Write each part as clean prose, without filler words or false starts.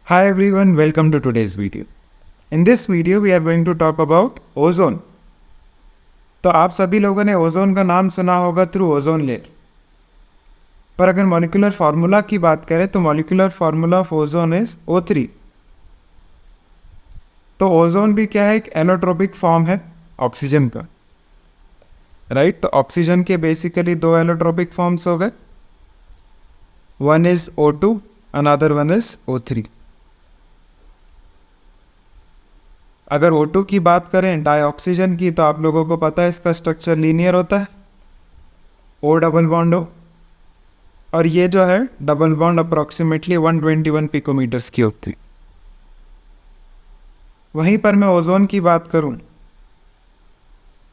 Hi everyone, welcome to today's video. In this video we are going to talk about ozone. तो आप सभी लोगों ने ozone का नाम सुना होगा थ्रू ओजोन लेयर। पर अगर मॉलिक्यूलर फार्मूला की बात करें तो molecular formula of ozone is O3। तो ओजोन भी क्या है, एक एलोट्रोपिक फॉर्म है ऑक्सीजन का, राइट। तो ऑक्सीजन के बेसिकली दो एलोट्रोपिक फॉर्म्स हो गए, one is O2, another one is O3। अगर O2 की बात करें डाइऑक्सीजन की, तो आप लोगों को पता है इसका स्ट्रक्चर लीनियर होता है, O डबल बॉन्ड हो, और ये जो है डबल बॉन्ड अप्रॉक्सीमेटली 121 पिकोमीटर्स की होती। वहीं पर मैं ओजोन की बात करूं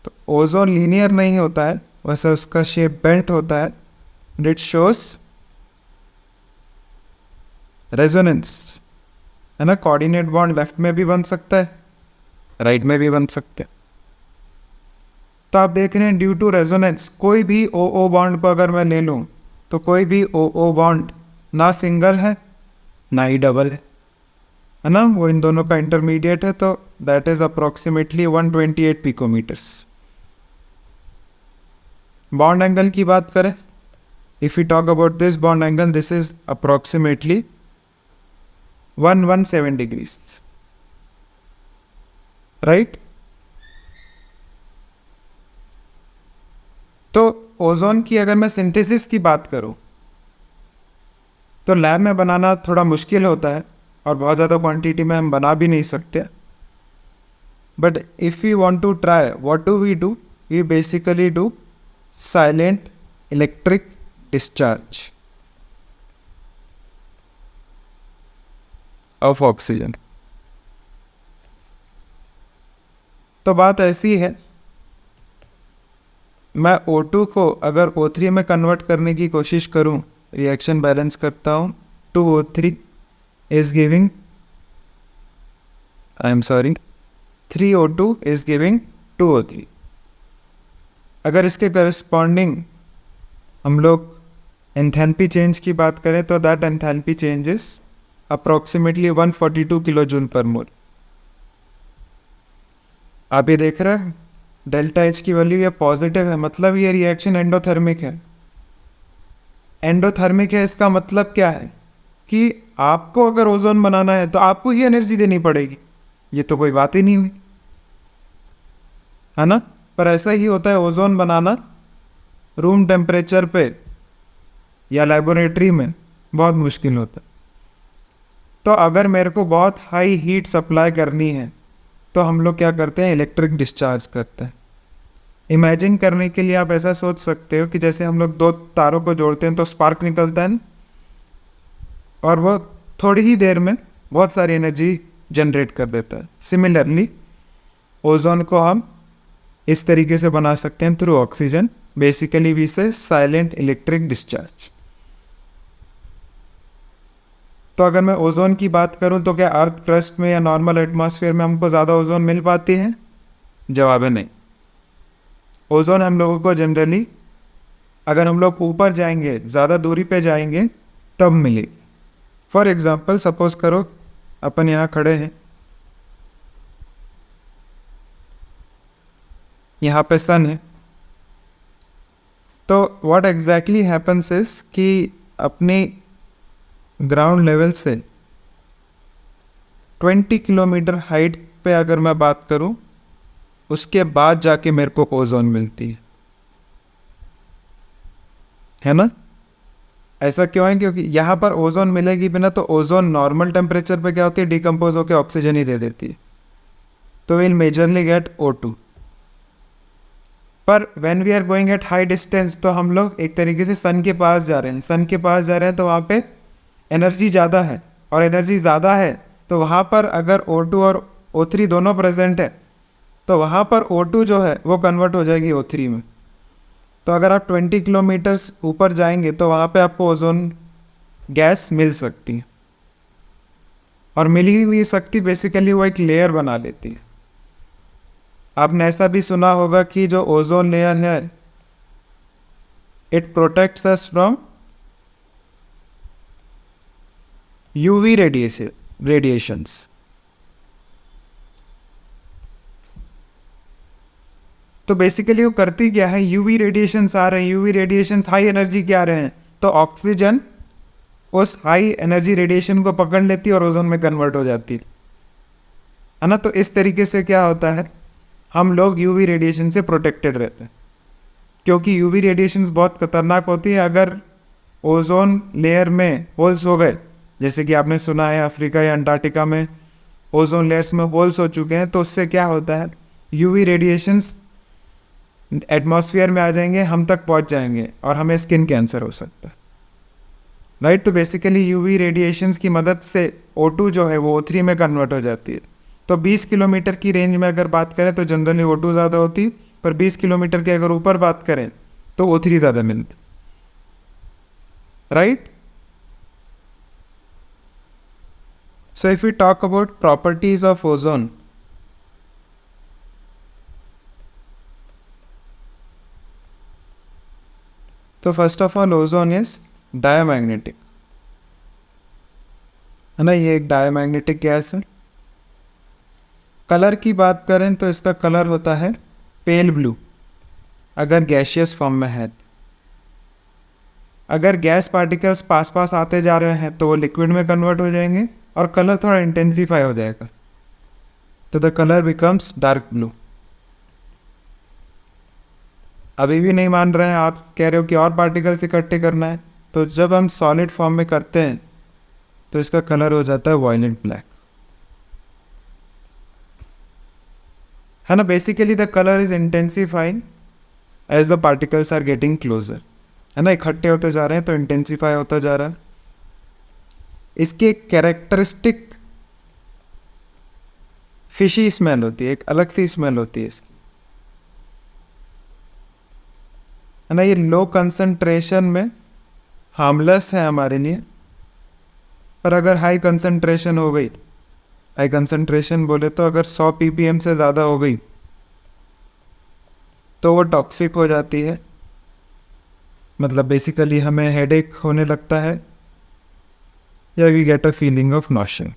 तो ओजोन लीनियर नहीं होता है, वैसे उसका शेप बेल्ट होता है, इट शोस रेजोनेंस, है ना। कोऑर्डिनेट बॉन्ड लेफ्ट में भी बन सकता है, राइट में भी बन सकते हैं। तो आप देख रहे हैं ड्यू टू रेजोनेंस कोई भी ओ बॉन्ड को अगर मैं ले लूँ तो कोई भी ओ बॉन्ड ना सिंगल है ना ही डबल है ना, वो इन दोनों का इंटरमीडिएट है। तो that is approximately 128 picometres. Bond angle की बात करें, if you talk about this bond angle, this is approximately 117 degrees, right. तो ओजोन की अगर मैं सिंथेसिस की बात करूं तो लैब में बनाना थोड़ा मुश्किल होता है और बहुत ज़्यादा क्वांटिटी में हम बना भी नहीं सकते। But if you want to try, what do, we basically do silent electric discharge of oxygen. तो बात ऐसी है, मैं O2 को अगर O3 में कन्वर्ट करने की कोशिश करूं, रिएक्शन बैलेंस करता हूं, 2O3 is giving, I am sorry, 3O2 is giving 2O3। अगर इसके करस्पॉन्डिंग हम लोग एंथैल्पी चेंज की बात करें तो that enthalpy change is approximately 142 kilo joule per mole. आप ये देख रहे हैं डेल्टा एच की वैल्यू ये पॉजिटिव है, मतलब ये रिएक्शन एंडोथर्मिक है। एंडोथर्मिक है इसका मतलब क्या है कि आपको अगर ओजोन बनाना है तो आपको ही एनर्जी देनी पड़ेगी, ये तो कोई बात ही नहीं हुई, है ना। पर ऐसा ही होता है, ओजोन बनाना रूम टेम्परेचर पे या लेबोरेटरी में बहुत मुश्किल होता है। तो अगर मेरे को बहुत हाई हीट सप्लाई करनी है तो हम लोग क्या करते हैं, इलेक्ट्रिक डिस्चार्ज करते हैं। इमेजिन करने के लिए आप ऐसा सोच सकते हो कि जैसे हम लोग दो तारों को जोड़ते हैं तो स्पार्क निकलता है और वो थोड़ी ही देर में बहुत सारी एनर्जी जनरेट कर देता है। सिमिलरली ओजोन को हम इस तरीके से बना सकते हैं थ्रू ऑक्सीजन, बेसिकली वी से साइलेंट इलेक्ट्रिक डिस्चार्ज। तो अगर मैं ओजोन की बात करूं तो क्या अर्थ क्रस्ट में या नॉर्मल एटमॉस्फेयर में हमको ज़्यादा ओजोन मिल पाती है? जवाब है नहीं। ओजोन हम लोगों को जनरली अगर हम लोग ऊपर जाएंगे, ज़्यादा दूरी पे जाएंगे तब मिलेगी। फॉर एग्जांपल सपोज करो अपन यहाँ खड़े हैं, यहाँ पे सन है, तो व्हाट एग्जैक्टली हैपन्स इज कि अपनी ग्राउंड लेवल से 20 किलोमीटर हाइट पे अगर मैं बात करूं, उसके बाद जाके मेरे को ओजोन मिलती है ना। ऐसा क्यों है? क्योंकि यहाँ पर ओजोन मिलेगी बिना तो ओजोन नॉर्मल टेम्परेचर पे क्या होती है, डिकम्पोज होकर ऑक्सीजन ही दे देती है, तो विल मेजरली गेट O2। पर when we are going at high distance, तो हम लोग एक तरीके से सन के पास जा रहे हैं, तो वहाँ पे एनर्जी ज़्यादा है, और एनर्जी ज़्यादा है तो वहाँ पर अगर O2 और O3 दोनों प्रेजेंट है तो वहाँ पर O2 जो है वो कन्वर्ट हो जाएगी O3 में। तो अगर आप 20 किलोमीटर्स ऊपर जाएंगे तो वहाँ पे आपको ओजोन गैस मिल सकती है, और मिल ही नहीं सकती, बेसिकली वो एक लेयर बना लेती है। आपने ऐसा भी सुना होगा कि जो ओजोन लेयर है it protects us from UV radiation, radiations. तो बेसिकली वो करती क्या है, यूवी रेडिएशंस आ रहे हैं, यूवी रेडिएशंस हाई एनर्जी के आ रहे हैं, तो ऑक्सीजन उस हाई एनर्जी रेडिएशन को पकड़ लेती है और ओजोन में कन्वर्ट हो जाती है ना। तो इस तरीके से क्या होता है, हम लोग यूवी रेडिएशन से प्रोटेक्टेड रहते हैं, क्योंकि यूवी रेडिएशंस बहुत खतरनाक होती है। अगर ओजोन लेयर में होल्स हो गए, जैसे कि आपने सुना है अफ्रीका या अंटार्कटिका में ओजोन लेयर्स में होल्स हो चुके हैं, तो उससे क्या होता है, यूवी रेडिएशंस एटमॉस्फेयर में आ जाएंगे, हम तक पहुंच जाएंगे और हमें स्किन कैंसर हो सकता है, राइट। तो बेसिकली यूवी रेडिएशंस की मदद से O2 जो है वो O3 में कन्वर्ट हो जाती है। तो 20 किलोमीटर की रेंज में अगर बात करें तो जनरली O2 ज़्यादा होती है, पर 20 किलोमीटर के अगर ऊपर बात करें तो O3 ज़्यादा मिलती, right. So if you talk about properties of ozone, तो first of all ozone is diamagnetic, है ना, ये एक डायमैग्नेटिक गैस है। कलर की बात करें तो इसका कलर होता है पेल ब्लू अगर गैशियस फॉर्म में है। अगर गैस पार्टिकल्स पास पास आते जा रहे हैं तो वो लिक्विड में कन्वर्ट हो जाएंगे और कलर थोड़ा इंटेंसिफाई हो जाएगा, तो the colour becomes dark blue. अभी भी नहीं मान रहे हैं, आप कह रहे हो कि और पार्टिकल्स इकट्ठे करना है, तो जब हम सॉलिड फॉर्म में करते हैं तो इसका कलर हो जाता है वायलेट ब्लैक, है ना। Basically the colour is intensifying as the particles are getting closer, है ना, इकट्ठे होते जा रहे हैं तो इंटेंसिफाई होता जा रहा है। इसकी एक कैरेक्टरिस्टिक फिशी स्मेल होती है, एक अलग सी स्मेल होती है इसकी, है ना। ये लो कंसंट्रेशन में हार्मलेस है हमारे लिए, पर अगर हाई कंसंट्रेशन हो गई, हाई कंसंट्रेशन बोले तो अगर 100 ppm से ज़्यादा हो गई तो वो टॉक्सिक हो जाती है। मतलब बेसिकली हमें हेडेक होने लगता है या we get a feeling of notion,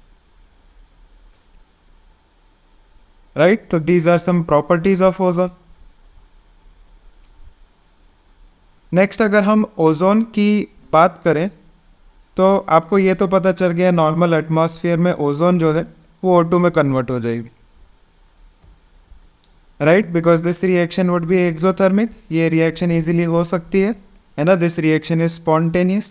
right. तो these are some properties of ozone. Next अगर हम ओजोन की बात करें तो आपको ये तो पता चल गया नॉर्मल एटमॉस्फेयर में ओजोन जो है वो O2 में कन्वर्ट हो जाएगी, right, because this reaction would be exothermic, ये रिएक्शन इजीली हो सकती है ना। This reaction is spontaneous.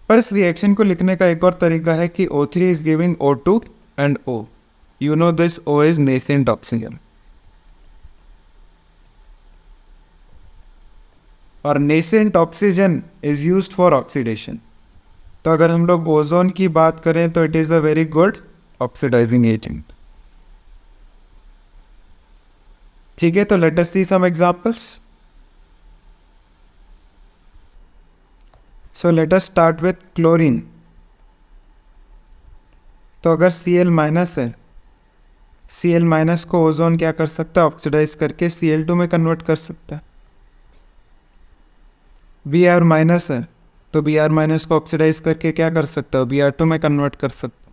पर इस रिएक्शन को लिखने का एक और तरीका है कि O3 is giving O2 and O, you know this O is nascent oxygen, और nascent oxygen is used for oxidation. तो अगर हम लोग ओजोन की बात करें तो it is a very good oxidising agent, ठीक है। तो let us see some examples. So let us start with chlorine. तो अगर Cl माइनस है, Cl माइनस को ओजोन क्या कर सकता है, ऑक्सीडाइज करके Cl2 में कन्वर्ट कर सकता है। Br माइनस है तो Br माइनस को ऑक्सीडाइज करके क्या कर सकता है, Br2 में कन्वर्ट कर सकता है।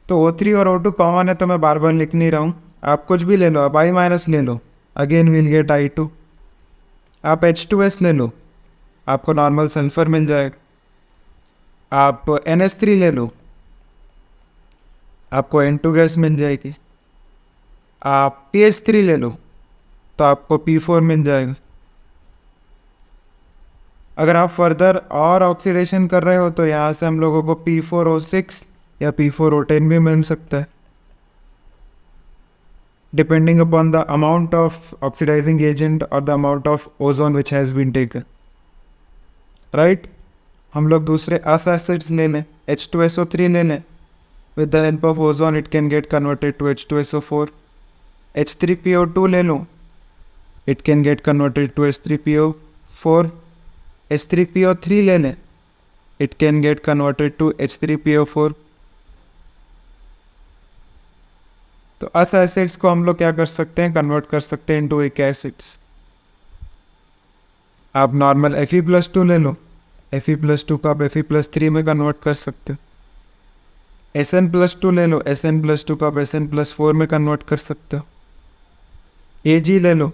तो O3 और O2 कॉमन है तो मैं बार बार लिख नहीं रहा हूँ, आप कुछ भी ले लो, आप I माइनस ले लो, अगेन विल गेट I2। आप H2S ले लो, आपको नॉर्मल सल्फर मिल जाएगा। आप NH3 ले लो, आपको N2 गैस मिल जाएगी। आप PH3 ले लो तो आपको P4 मिल जाएगा। अगर आप फर्दर और ऑक्सीडेशन कर रहे हो तो यहाँ से हम लोगों को P4O6 या P4O10 भी मिल सकता है, depending upon the amount of oxidising agent और the amount of ozone which has been taken, right. हम लोग दूसरे अस एसिड्स ले लें, H2SO3 ले लें, with the help of ozone it can get converted to H2SO4। H3PO2 ले लो, it can get converted to H3PO4। H3PO3 ले लें, it can get converted to H3PO4। तो अस एसिड्स को हम लोग क्या कर सकते हैं, कन्वर्ट कर सकते हैं इनटू एक एसिड्स। आप नॉर्मल Fe+2 ले लो, Fe+2 को आप Fe+3 में कन्वर्ट कर सकते हो। Sn+2 ले लो, Sn+2 को आप Sn+4 में कन्वर्ट कर सकते हो। Ag ले लो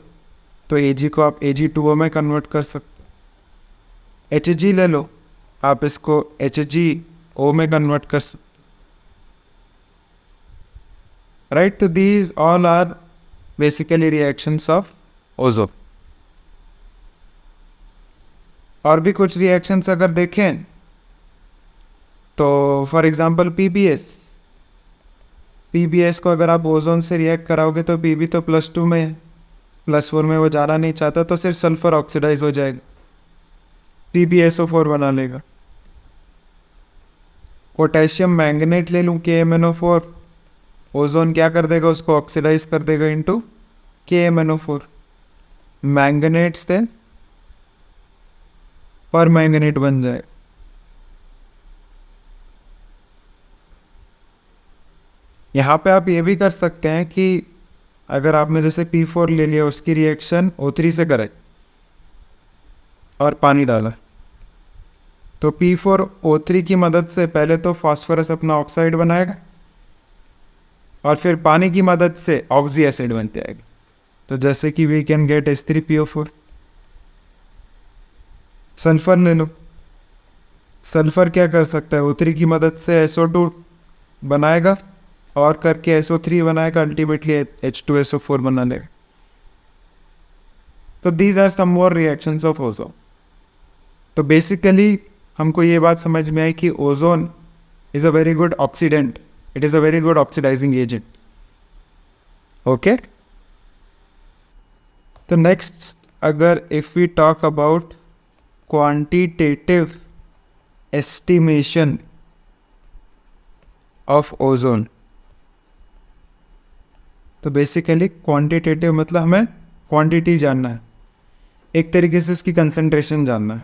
तो Ag को आप Ag2O में कन्वर्ट कर सकते हो। Hg ले लो, आप इसको HgO में कन्वर्ट कर सकते हो। राइट, तो these all are basically reactions of ozone. और भी कुछ रिएक्शंस अगर देखें तो फॉर एग्जांपल पीबीएस को अगर आप ओजोन से रिएक्ट कराओगे तो पीबी तो +2 में है, +4 में वो जाना नहीं चाहता, तो सिर्फ सल्फर ऑक्सीडाइज हो जाएगा, PbSO4 बना लेगा। पोटेशियम मैंगनेट ले लूँ KMnO4, ओजोन क्या कर देगा, उसको ऑक्सीडाइज कर देगा इनटू KMnO4। मैंगनेट से पर मैंगनेट बन जाए। यहाँ पे आप ये भी कर सकते हैं कि अगर आपने जैसे P4 ले लिया, उसकी रिएक्शन O3 से करे और पानी डाला, तो P4O3 की मदद से पहले तो फास्फोरस अपना ऑक्साइड बनाएगा और फिर पानी की मदद से ऑक्सी एसिड बन जाएगा। तो जैसे कि we can get H3PO4। Sulphur ले लो, सल्फर क्या कर सकता है, O3 की मदद से SO2 बनाएगा और करके SO3 बनाएगा, अल्टीमेटली H2SO4 बना लेगा। तो these are some more reactions of ozone. तो बेसिकली हमको ये बात समझ में आई कि ozone is a very good oxidant, it is a very good oxidising agent. Okay, तो नेक्स्ट अगर if we talk about quantitative estimation of ozone, तो बेसिकली क्वांटिटेटिव मतलब हमें क्वांटिटी जानना है, एक तरीके से उसकी कंसंट्रेशन जानना है।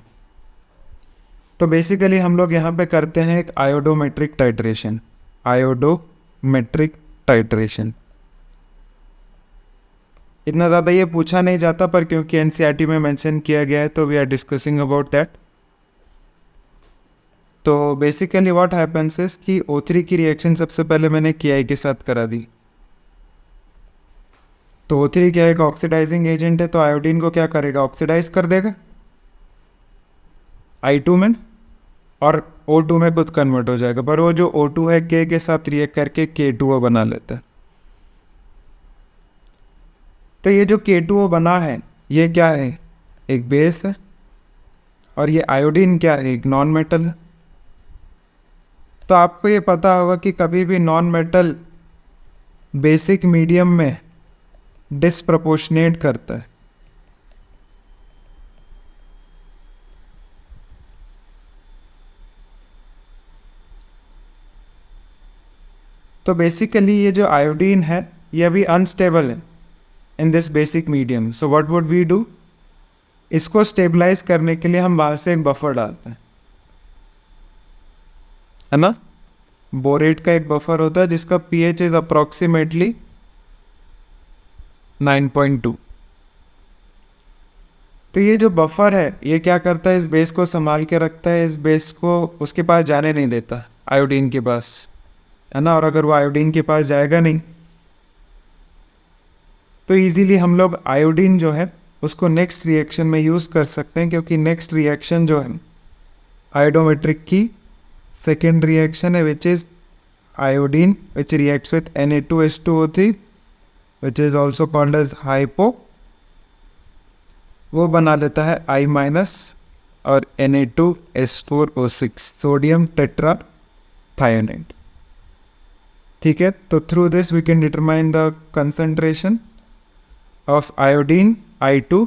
तो बेसिकली हम लोग यहाँ पे करते हैं एक आयोडोमेट्रिक टाइट्रेशन। आयोडोमेट्रिक टाइट्रेशन इतना ज़्यादा ये पूछा नहीं जाता, पर क्योंकि एनसीईआरटी में मेंशन किया गया है तो we are discussing about that. तो बेसिकली व्हाट हैपेंस इज कि O3 की रिएक्शन सबसे पहले मैंने Ki के साथ करा दी। तो O3 क्या एक ऑक्सीडाइजिंग एजेंट है, तो आयोडीन को क्या करेगा, ऑक्सीडाइज कर देगा I2 में और O2 में खुद कन्वर्ट हो जाएगा। पर वो जो O2 है K के साथ रिएक्ट करके K2O बना लेता है। तो ये जो K2O बना है ये क्या है, एक बेस है, और ये आयोडीन क्या है, एक नॉन मेटल है। तो आपको ये पता होगा कि कभी भी नॉन मेटल बेसिक मीडियम में डिस्प्रपोर्शनेट करता है। तो बेसिकली ये जो आयोडीन है ये अभी अनस्टेबल है in this basic medium. So what would we do, इसको स्टेबलाइज करने के लिए हम बाहर से एक बफर डालते हैं, है ना। बोरेट का एक बफर होता है जिसका pH इज अप्रोक्सीमेटली 9.2। तो ये जो बफर है ये क्या करता है, इस बेस को संभाल के रखता है, इस बेस को उसके पास जाने नहीं देता, आयोडीन के पास, है ना। और अगर वो आयोडीन के पास जाएगा नहीं तो इजीली हम लोग आयोडीन जो है उसको नेक्स्ट रिएक्शन में यूज़ कर सकते हैं, क्योंकि नेक्स्ट रिएक्शन जो है आयोडोमेट्रिक की सेकेंड रिएक्शन है, which is iodine which reacts with Na2H2O3 which is also called as hypo. वो बना लेता है I- और Na2S4O6 सोडियम टेट्राथायोनाइड। ठीक है, तो through this we can determine the concentration of iodine I2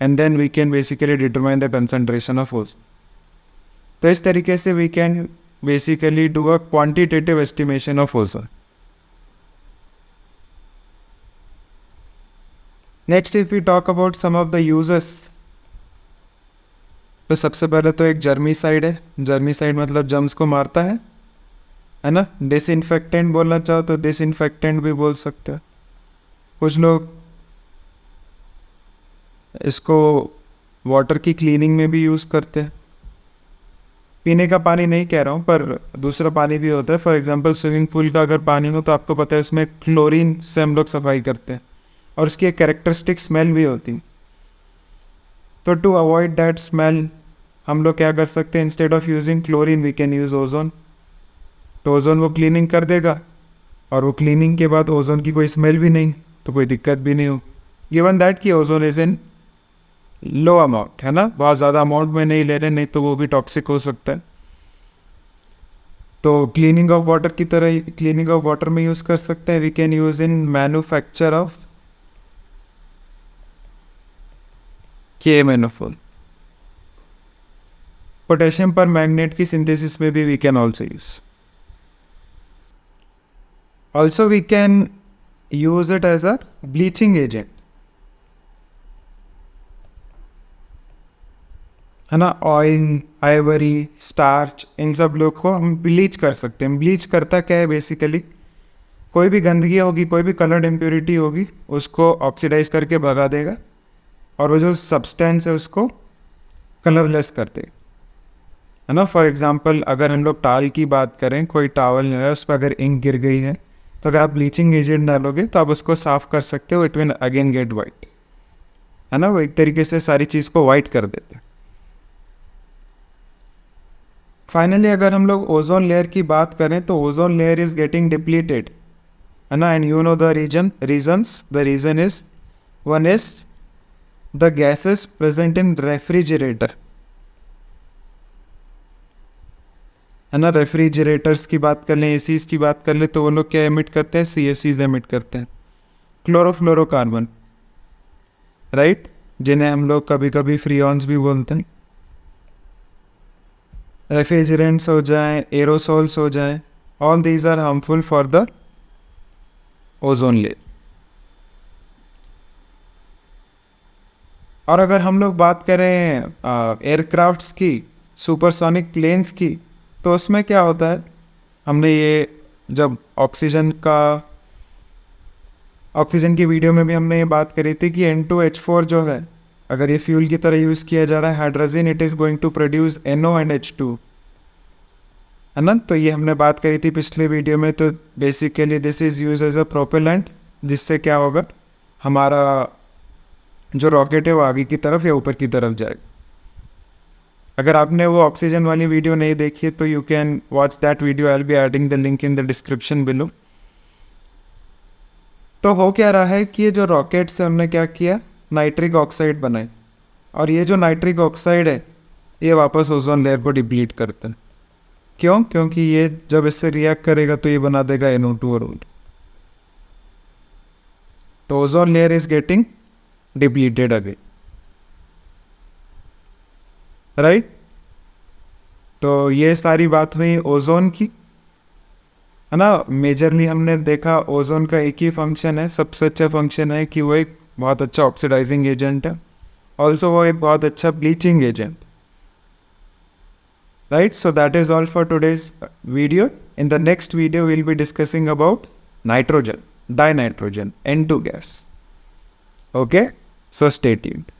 and then we can basically determine the concentration of ozone. तो इस तरीके से we can basically do a quantitative estimation of ozone. Next if we talk about some of the uses, तो सबसे पहले तो एक जर्मीसाइड है। जर्मीसाइड मतलब जर्म्स को मारता है ना। डिसइंफेक्टेंट बोलना चाहो तो डिसइंफेक्टेंट भी बोल सकते हैं। कुछ लोग इसको वाटर की क्लीनिंग में भी यूज़ करते हैं। पीने का पानी नहीं कह रहा हूँ, पर दूसरा पानी भी होता है। फॉर एग्जांपल स्विमिंग पूल का अगर पानी हो तो आपको पता है उसमें क्लोरीन से हम लोग सफाई करते हैं और उसकी एक कैरेक्टरिस्टिक स्मेल भी होती है। तो टू अवॉइड दैट स्मेल हम लोग क्या कर सकते हैं, instead of using chlorine we can use ozone. तो ओजोन वो क्लीनिंग कर देगा और वो क्लीनिंग के बाद ओजोन की कोई स्मेल भी नहीं, तो कोई दिक्कत भी नहीं हो। गिवन दैट कि ozone is in low amount, है ना, बहुत ज़्यादा अमाउंट में नहीं ले रहे, नहीं तो वो भी टॉक्सिक हो सकता है। तो क्लीनिंग ऑफ वाटर की तरह क्लीनिंग ऑफ वाटर में यूज़ कर सकते हैं। We can use in manufacture of KMnO4। Potassium permanganate की सिंथेसिस में भी we can also use. Also we can use it as a bleaching agent, है ना। ऑयल, आइवरी, स्टार्च, इन सब लोग को हम ब्लीच कर सकते हैं। ब्लीच करता क्या है बेसिकली, कोई भी गंदगी होगी, कोई भी कलर्ड इम्प्योरिटी होगी, उसको ऑक्सीडाइज करके भगा देगा और वो जो सब्सटेंस है उसको कलरलेस कर देगा, है ना। फॉर एग्जांपल अगर हम लोग टाल की बात करें, कोई टावल है उस पर अगर इंक गिर गई है तो अगर आप ब्लीचिंग एजेंट डालोगे तो आप उसको साफ कर सकते हो, it will again get white, है ना। वो एक तरीके से सारी चीज़ को वाइट कर देते हैं। फाइनली अगर हम लोग ओजोन लेयर की बात करें तो ozone layer is getting depleted, है ना। And you know the reason is, one is the gases present in refrigerator, है ना। रेफ्रिजरेटर्स की बात कर लें, एसीज की बात कर लें, तो वो लोग क्या एमिट करते हैं, CFCs एमिट करते हैं, क्लोरोफ्लोरोकार्बन, राइट, जिन्हें हम लोग कभी कभी फ्रीऑन्स भी बोलते हैं। रेफ्रिजरेंट्स हो जाएं, एरोसोल्स हो जाएं, all these are harmful for the ozone layer. और अगर हम लोग बात करें एयरक्राफ्ट्स की, सुपरसोनिक प्लेन्स की, तो उसमें क्या होता है, हमने ये जब ऑक्सीजन की वीडियो में भी हमने ये बात करी थी कि N2H4 जो है, अगर ये फ्यूल की तरह यूज़ किया जा रहा है hydrogen, it is going to produce NO and H2, है ना। तो ये हमने बात करी थी पिछले वीडियो में। तो basically this is use as a propellant, जिससे क्या होगा, हमारा जो रॉकेट है वो आगे की तरफ या ऊपर की तरफ जाएगा। अगर आपने वो ऑक्सीजन वाली वीडियो नहीं देखी तो you can watch that video, I will be adding the link in the description below. तो हो क्या रहा है कि ये जो रॉकेट से हमने क्या किया, नाइट्रिक ऑक्साइड बनाई, और ये जो नाइट्रिक ऑक्साइड है ये वापस ओजोन लेयर को डिप्लीट करता है। क्यों? क्योंकि ये जब इससे रिएक्ट करेगा तो ये बना देगा NO2 और O2, तो ozone layer is getting depleted again, right. तो ये सारी बात हुई ओजोन की, है ना। मेजरली हमने देखा ओजोन का एक ही फंक्शन है, सबसे अच्छा फंक्शन है कि वो एक बहुत अच्छा ऑक्सीडाइजिंग एजेंट है, ऑल्सो वो एक बहुत अच्छा bleaching agent, right? So that is all for today's video. In the next video we'll be discussing about nitrogen, dinitrogen, N2 gas. Okay, so stay tuned.